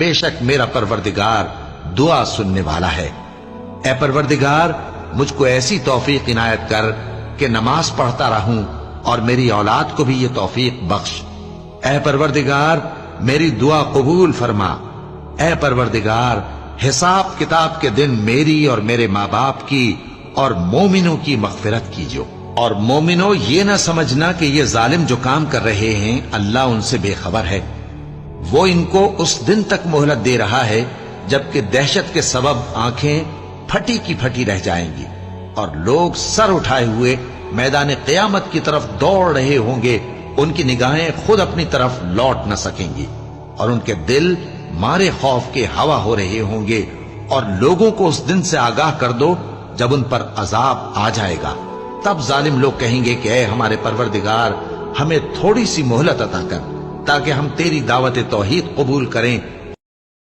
بے شک میرا پروردگار دعا سننے والا ہے۔ اے پروردگار مجھ کو ایسی توفیق عنایت کر کہ نماز پڑھتا رہوں اور میری اولاد کو بھی یہ توفیق بخش۔ اے پروردگار میری دعا قبول فرما۔ اے پروردگار حساب کتاب کے دن میری اور میرے ماں باپ کی اور مومنوں کی مغفرت کیجو۔ اور مومنوں یہ نہ سمجھنا کہ یہ ظالم جو کام کر رہے ہیں اللہ ان سے بے خبر ہے، وہ ان کو اس دن تک مہلت دے رہا ہے جبکہ دہشت کے سبب آنکھیں پھٹی کی پھٹی رہ جائیں گی اور لوگ سر اٹھائے ہوئے میدان قیامت کی طرف دوڑ رہے ہوں گے، ان کی نگاہیں خود اپنی طرف لوٹ نہ سکیں گی اور ان کے دل مارے خوف کے ہوا ہو رہے ہوں گے۔ اور لوگوں کو اس دن سے آگاہ کر دو جب ان پر عذاب آ جائے گا، تب ظالم لوگ کہیں گے کہ اے ہمارے پروردگار ہمیں تھوڑی سی مہلت عطا کر تاکہ ہم تیری دعوت توحید قبول کریں